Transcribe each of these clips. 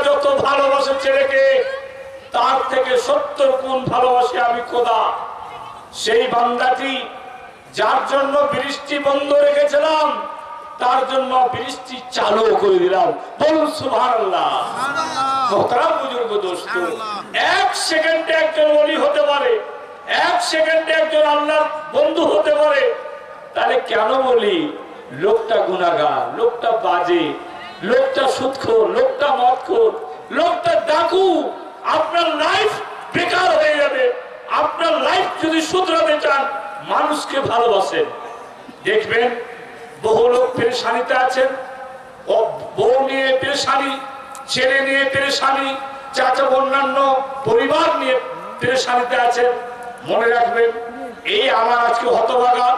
যত ভালোবাসে ছেলেকে তার থেকে 70 গুণ ভালোবাসে আমি খোদা। সেই বান্দাটি যার জন্য বৃষ্টি বন্ধ রেখেছিলাম তার জন্য বৃষ্টি চালু করে দিলাম। বলুন সুবহানাল্লাহ। মোহতারাম বুজুর্গ দোস্ত, 1 সেকেন্ডে একজন ওলি হতে পারে, 1 সেকেন্ডে একজন আল্লাহর বন্ধু হতে পারে। তাহলে কেন বলি লোকটা গুনাহগার, লোকটা বাজে, লোকটা সুদখোর, লোকটা মদখোর, লোকটা ডাকু? আপনার লাইফ বেকার হয়ে যাবে। আপনার লাইফ যদি শুধরাতে চান মানুষকে ভালোবাসেন। দেখবেন বহু লোক পেরেশানিতে আছেন, বউ নিয়ে পেরেশানি, ছেলে নিয়ে পেরেশানি, চাচা অন্যান্য পরিবার নিয়ে পেরেশানিতে আছেন। মনে রাখবেন এই আমার আজকে হতভাগা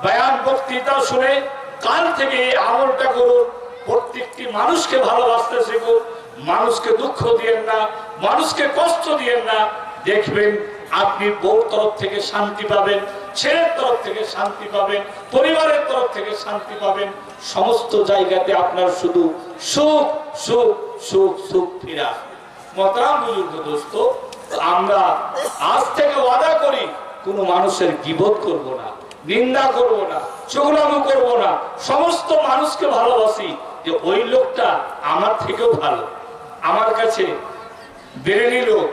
বয়ান বক্তৃতা শুনে কাল থেকে এই আমলটা করুন। প্রত্যেকটি মানুষকে ভালোবাসতে শিখুন, মানুষকে দুঃখ দিয়েন না, মানুষকে কষ্ট দিয়েন না। দেখবেন আপনি বউর তরফ থেকে শান্তি পাবেন, ছেলের তরফ থেকে শান্তি পাবেন, পরিবারের তরফ থেকে শান্তি পাবেন। সমস্ত জায়গাতে আপনার শুধু সুখ সুখ সুখ সুখ ফিরা। মোহতারাম বুজুর্গ দোস্ত, আমরা আজ থেকে ওয়াদা করি কোনো মানুষের গীবত করব না, নিন্দা করব না, চুগলামি করব না। সমস্ত মানুষকে ভালোবাসি যে ওই লোকটা আমার থেকেও ভালো। আমার কাছে বেরেলি লোক,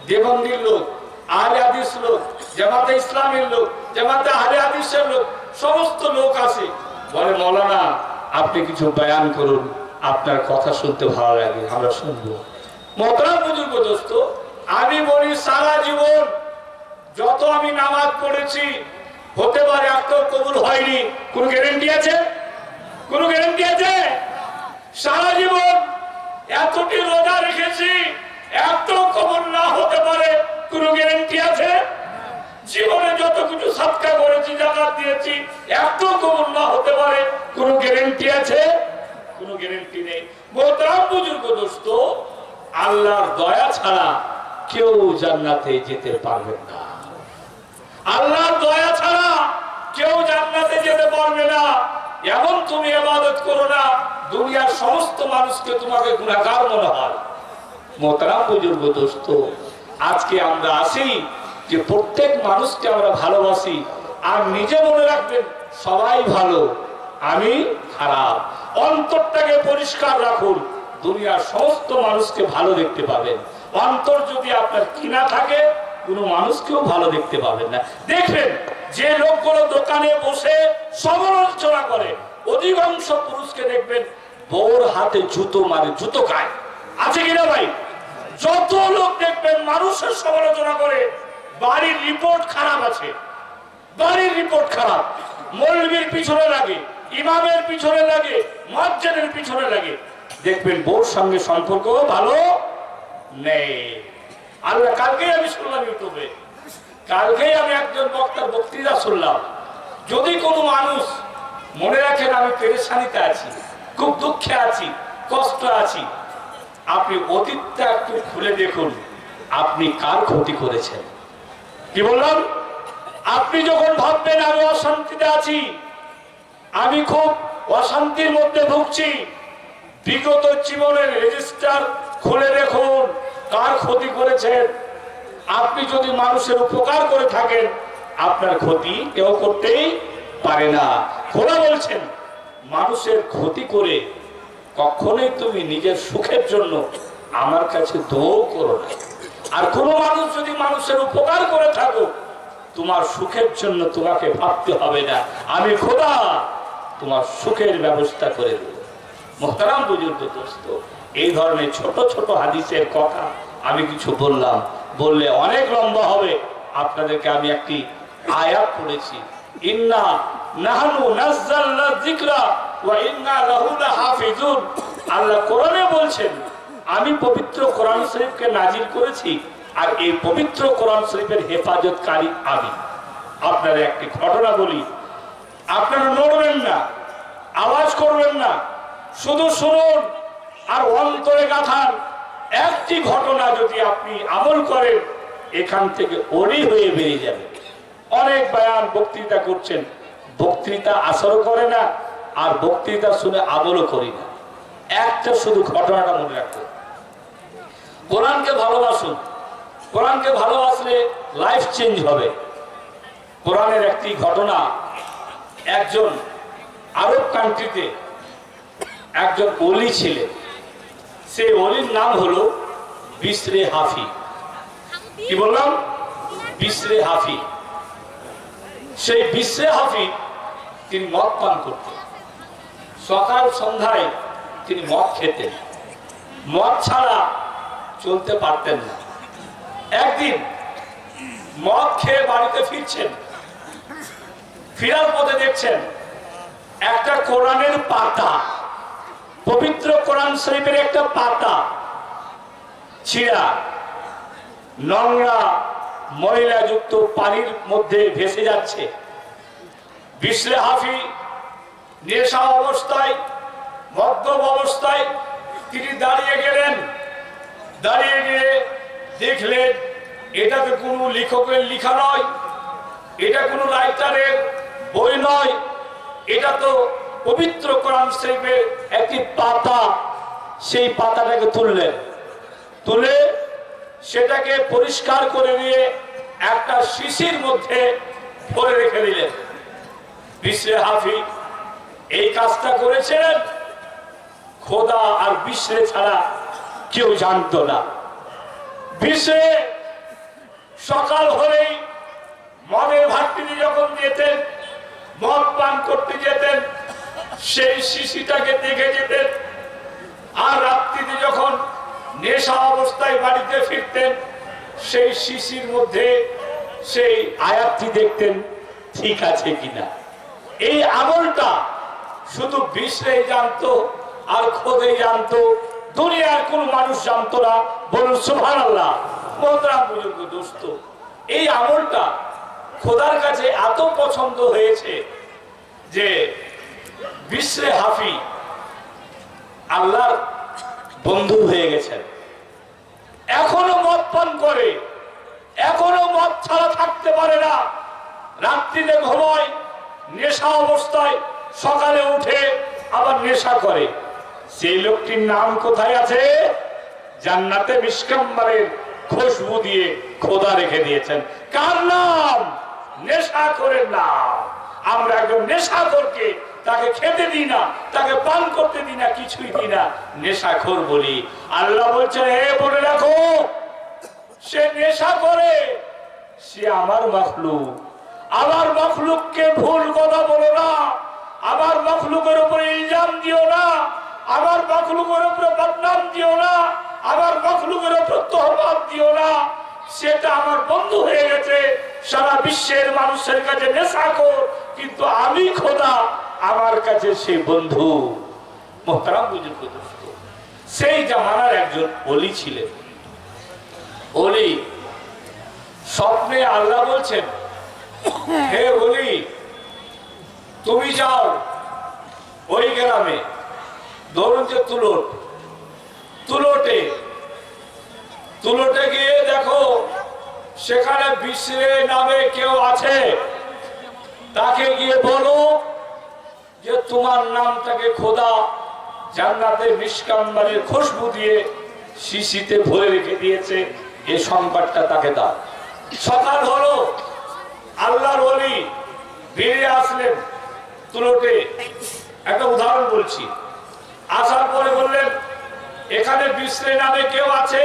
দেবন্দির লোক, আহলে হাদিস লোক, জামাতে ইসলামের লোক, জামাতে আহলে হাদিসের লোক, সমস্ত লোক আছে। বলে মৌলানা আপনি কিছু বয়ান করুন, আপনার কথা শুনতে ভালো লাগে, আমরা শুনবো। মোহতারাম বুজুর্গ দোস্ত, আমি বলি সারা জীবন যত আমি নামাজ পড়েছি হতে পারে একটাও কবুল হয়নি, কোন গ্যারান্টি আছে? কোন গ্যারান্টি আছে? সারা জীবন এতটি রোজা রেখেছি, একটাও কবুল না হতে পারে, কোন গ্যারান্টি আছে? জীবনে যত কিছু সাদকা করেছি, যাকাত দিয়েছি, একটাও কবুল না হতে পারে, কোন গ্যারান্টি আছে? কোন গ্যারান্টি নেই। মোহতারাম বুজুর্গ দোস্ত, আল্লাহর দয়া ছাড়া কেউ জান্নাতে যেতে পারবেন না। আল্লাহর দয়া ছাড়া কেউ জান্নাতে যেতে পারবে না। এমন তুমি ইবাদত করো না দুনিয়ার সমস্ত মানুষকে তোমাকে গুনাহগার মনে হয়। মোহতারাম বুজুর্গ দোস্ত, আজকে আমরা আসি যে প্রত্যেক মানুষকে আমরা ভালোবাসি, আর নিজে মনে রাখবেন সবাই ভালো, আমি খারাপ। অন্তরটাকে পরিষ্কার রাখুন, দুনিয়ার সমস্ত মানুষকে ভালো দেখতে পাবেন। অন্তর যদি আপনার কিনা থাকে কোনো মানুষকেও ভালো দেখতে পাবেন না। দেখবেন যে লোকগুলো দোকানে বসে সমালোচনা করে, অধিকাংশ পুরুষকে দেখবেন বউর হাতে জুতো মারে, জুতো খায়। আছে কিনা ভাই? যত লোক দেখবেন মানুষের সমালোচনা করে, বাড়ির রিপোর্ট খারাপ আছে, বাড়ির রিপোর্ট খারাপ, মৌলবীর পিছনে লাগে, ইমামের পিছনে লাগে, মুয়াজ্জিনের পিছনে লাগে। দেখবেন বউর সঙ্গে সম্পর্ক ভালো নেই। আল্লাহ কালকেই আমি শুনলাম ইউটিউবে, কালকেই আমি একজন বক্তার বক্তৃতা শুনলাম। যদি কোনো মানুষ মনে রাখেন আমি পেরেশানিতে আছি, খুব দুঃখে আছি, কষ্ট আছি, আপনি অতীতটা একটু খুলে দেখুন, আপনি কার ক্ষতি করেছেন। কি বললাম? আপনি যখন ভাববেন আমি অশান্তিতে আছি, আমি খুব অশান্তির মধ্যে ভুগছি, বিগত জীবনের রেজিস্টার খুলে দেখুন কার ক্ষতি করেছেন। আপনি যদি মানুষের উপকার করে থাকেন আপনার ক্ষতি কেউ করতেই পারে না। খোদা বলছেন মানুষের ক্ষতি করে কখনোই তুমি নিজের সুখের জন্য আমার কাছে দোয়া করো না। আর কোনো মানুষ যদি মানুষের উপকার করে থাকো তোমার সুখের জন্য তোমাকে ভাবতে হবে না, আমি খোদা তোমার সুখের ব্যবস্থা করে দেব। মোহতারাম বুজুর্গ দোস্ত, এই ধরনের ছোট ছোট হাদিসের কথা আমি কিছু বললাম, বললে অনেক লম্বা হবে। আপনাদেরকে আমি একটি আয়াত পড়েছি, ইন্না নাহনু নাযালনা যিকরা ওয়া ইন্না লাহু লাহাফিজুন। আল্লাহ কোরআনে বলছেন আমি পবিত্র কোরআন শরীফকে নাজিল করেছি, আর এই পবিত্র কোরআন শরীফের হেফাজতকারী আমি। আপনাদের একটি ঘটনা বলি, আপনারা নড়বেন না, আওয়াজ করবেন না, শুধু শুনুন আর অন্তরে গাঁথান। একটি ঘটনা যদি আপনি আমল করেন এখান থেকে ওরি হয়ে বেরিয়ে যাবে। অনেক বয়ান বক্তৃতা করছেন, বক্তৃতা আসরও করে না, আর বক্তৃতা শুনে আমলও করি না। একটা শুধু ঘটনাটা মনে রাখবেন। কোরআনকে ভালোবাসুন, কোরআনকে ভালোবাসলে লাইফ চেঞ্জ হবে। কোরআনের একটি ঘটনা, একজন আরব কান্ট্রিতে একজন ওলি ছিলেন, সেই ওলির নাম হলো বিসরে হাফি। কি বললাম? বিসরে হাফি। সেই বিসরে হাফি তিনি মদ পান করতেন, সকাল সন্ধ্যায় তিনি মদ খেতেন, মদ ছাড়া চলতে পারতেন না। একদিন মদ খেয়ে বাড়িতে ফিরছেন, ফেরার পথে দেখছেন একটা কোরআনের পাতা, পবিত্র কোরআন শরীফের একটা পাতা ছিঁড়া নোংরা ময়লাযুক্ত পানির মধ্যে ভেসে যাচ্ছে। বিসরে হাফি নেশা অবস্থায়, মদ্যপ অবস্থায় তিনি দাঁড়িয়ে গেলেন। দাঁড়িয়ে গিয়ে দেখলেন এটা তো কোনো লেখকের লেখা নয়, এটা কোনো রাইটারের বই নয়, এটা তো পবিত্র কোরআন শরীফের একটি পাতা। সেই পাতাটাকে তুললেন, তুলে সেটাকে পরিষ্কার করে নিয়ে একটা শিশির মধ্যে ভরে রেখে দিলেন। বিসরে হাফি এই কাজটা করেছিলেন, খোদা আর বিসরে ছাড়া কেউ জানতো না। বিসরে সকাল হলেই মদের ভাট্টিতে যখন যেতেন, মদ পান করতে যেতেন, সেই শিশিটাকে দেখে যেতেন। আর রাত্রিতে যখন নেশা অবস্থায় বাড়িতে ফিরতেন, সেই শিশির মধ্যে সেই আয়াতটি দেখতেন ঠিক আছে কিনা। এই আমলটা শুধু বিসরেই জানতো আর খোদাই জানতো, দুনিয়ার কোন মানুষ জানতো না। বলুন সুবহানাল্লাহ। মোহতারাম বুজুর্গ দোস্ত, এই আমলটা খোদার কাছে এত পছন্দ হয়েছে যে বিসরে হাফি আল্লাহর বন্ধু হয়ে গেছেন। এখনো মদ পান করে, এখনো মদ ছাড়া থাকতে পারে না। রাত্রিতে ঘুমায় নেশা অবস্থায়, সকালে উঠে আবার নেশা করে। সেই লোকটির নাম কোথায় আছে? জান্নাতে মিশকাম্বারের খুশবু দিয়ে খোদা রেখে দিয়েছেন। কার নাম? নেশাখোরের নাম। আমরা একজন নেশাখোরকে তাকে খেতে দিই না, তাকে পান করতে দিই না, কিছুই দিই না, নেশাখোর বলি। আল্লাহ বলছেন হে বলে রাখো, সে নেশা করে, সে আমার মাখলুক। আমার মাখলুককে ভুল কথা বলো না, আমার মাখলুকের উপরে ইলজাম দিও না, আমার মাখলুকের উপরে বদনাম দিও না, আমার মাখলুকের উপরে তহমত দিও না। সেটা আমার বন্ধু হয়ে গেছে, সারা বিশ্বের মানুষের কাছে নেশাখোর, কিন্তু আমি খোদা আমার কাছে সে বন্ধু। মোহতারাম বুজুর্গ দোস্ত, সেই জামানার একজন ওলি ছিলেন। ওলি স্বপ্নে আল্লাহ বলছেন হে ওলি, তুমি যাও ওই গ্রামে, ধরুন যে তুলটে গিয়ে দেখো সেখানে বিসরে নামে কেউ আছে, তাকে গিয়ে বলো যে তোমার নামটাকে খোদা জান্নাতে মিশকাম্বারের খুশবু দিয়ে শিশিতে ভরে রেখে দিয়েছে, এই সংবাদটা তাকে দাও। সকাল হলো, আল্লাহর ওলি বেরিয়ে আসলেন তুলটে। একটা উদাহরণ বলছি। আসার পরে বললেন এখানে বিসরে নামে কেউ আছে?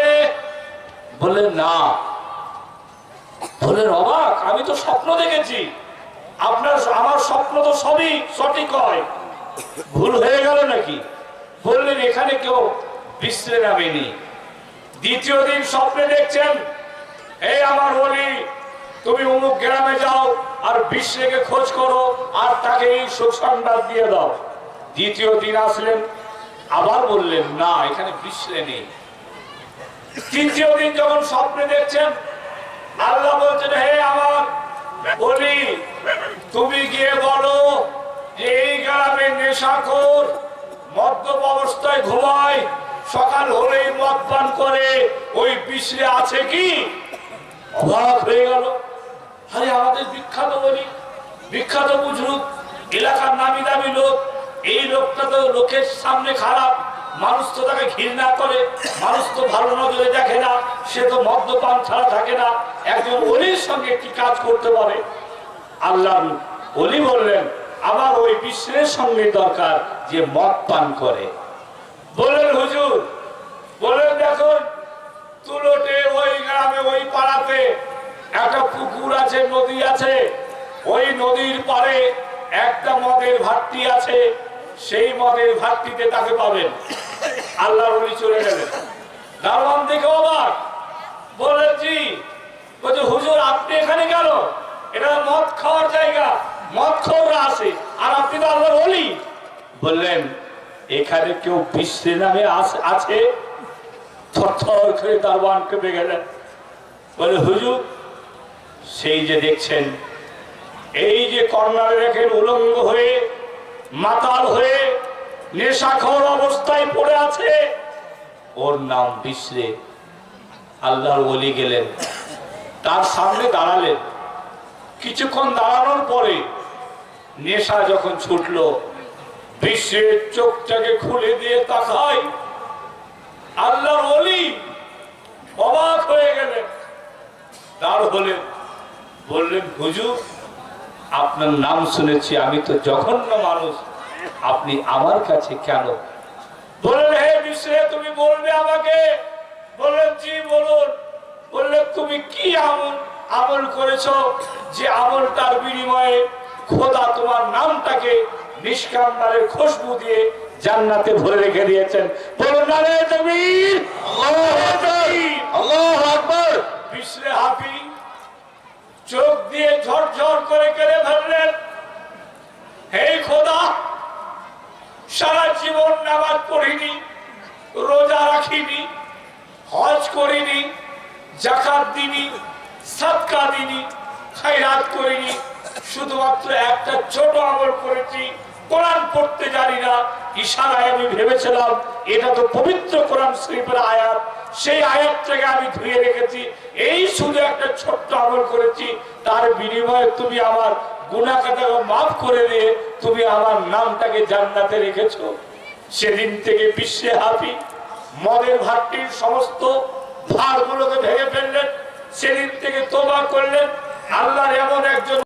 বললেন না। বললেন অবাক, আমি তো স্বপ্ন দেখেছি, আমার স্বপ্ন তো সবই সঠিক হয়, ভুল হয়ে গেল নাকি? বললেন এখানে কেউ বিসরে নামে নেই। দ্বিতীয় দিন স্বপ্নে দেখছেন এই আমার ওলি, তুমি অমুক গ্রামে যাও আর বিসরেকে খোঁজ করো আর তাকে এই সুসংবাদ দিয়ে দাও। দ্বিতীয় দিন আসলেন, আবার বললেন না এখানে বিসরে নেই। তৃতীয় দিন যখন স্বপ্নে দেখছেন, আল্লাহ বলছেন হে আমার ওলি, তুমি গিয়ে বলো যে এই গ্রামে নেশাখোর, মদ্যপ অবস্থায় ঘুমায়, সকাল হলেই মদ পান করে, ওই বিসরে আছে কি? অবাক হয়ে গেল। আরে আমাদের বিখ্যাত বলি, বিখ্যাত বুজরুক, এলাকার নামি দামি লোক, এই লোকটা তো লোকের সামনে খারাপ, মানুষ তো তাকে ঘৃণা করে, মানুষ তো ভালো নজরে দেখে না, সে তো মদ্যপান ছাড়া থাকে না, একজন ওলির সঙ্গে কি কাজ করতে পারে? আল্লাহ ওলি বললেন আমার ওই বিশ্বের সঙ্গে দরকার যে মদ পান করে। বললেন হুজুর, বললেন দেখুন তুলটে ওই গ্রামে ওই পাড়াতে একটা পুকুর আছে, নদী আছে, ওই নদীর পাড়ে একটা মদের ভাট্টি আছে, সেই মদের ভাট্টিতে তাকে পাবেন। আল্লাহর ওলি চলে গেলেন। দারোয়ান দেখে অবাক, বললেন জি। বলছে হুজুর আপনি এখানে গেল, এটা মদ খাওয়ার জায়গা, মদ খাওয়ারা আছে, আর আপনি তো আল্লাহর ওলি। বললেন এখানে কেউ বিশ্বে নামে আছে? থরথর করে দারোয়ান কেঁপে গেলেন। বলে হুজুর সেই যে দেখছেন, এই যে কর্নারে রেখেন উলঙ্গ হয়ে, মাতাল হয়ে, নেশাখোর অবস্থায় পড়ে আছে, ওর নাম বিশ্রে। আল্লাহর ওলি গেলেন, তার সামনে দাঁড়ালেন। কিছুক্ষণ দাঁড়ানোর পরে নেশা যখন ছুটলো, বিশ্বের চোখটাকে খুলে দিয়ে তাকাই, আল্লাহর ওলি অবাক হয়ে গেলেন। তার হলেন, বললেন হুজুর আপনার নাম শুনেছি, আমি তো জঘন্য মানুষ, আপনি আমার কাছে কেন? বললেন হে বিশ্বে তুমি বলবে আমাকে? বললেন জি বলুন। বললেন তুমি কি আমল করেছো যে আমলটার বিনিময়ে খোদা তোমার নামটাকে নিষ্কান্দারের খুশবু দিয়ে জান্নাতে ভরে রেখে দিয়েছেন? বলুন নারে তাকবীর, আল্লাহু আকবার। বিশ্বে হাফি চোখ দিয়ে ঝরঝর করে কেঁদে ফেললেন, হে খোদা সারা জীবন নামাজ পড়িনি, রোজা রাখিনি, হজ করিনি, যাকাত দিনি, সাদকা দিনি, খায়রাত করিনি, শুধুমাত্র একটা ছোট আমল করেছি, কোরআন পড়তে জানি না। ইশারায় আমি ভেবেছিলাম এটা তো পবিত্র কোরআন শরীফের আয়াত, সেই আয়াতটাকে আমি ধুয়ে রেখেছি, এই শুধু একটা ছোট্ট আমল করেছি, তার বিনিময়ে তুমি আমার গুনাহ খাতাকে মাফ করে দিয়ে তুমি আমার নামটাকে জান্নাতে রেখেছো। সেদিন থেকে বিশ্বে হাফি মদের ভাট্টির সমস্ত ভারগুলোকে ভেঙে ফেললেন। সেদিন থেকে তওবা করলেন, আল্লাহর এমন একজন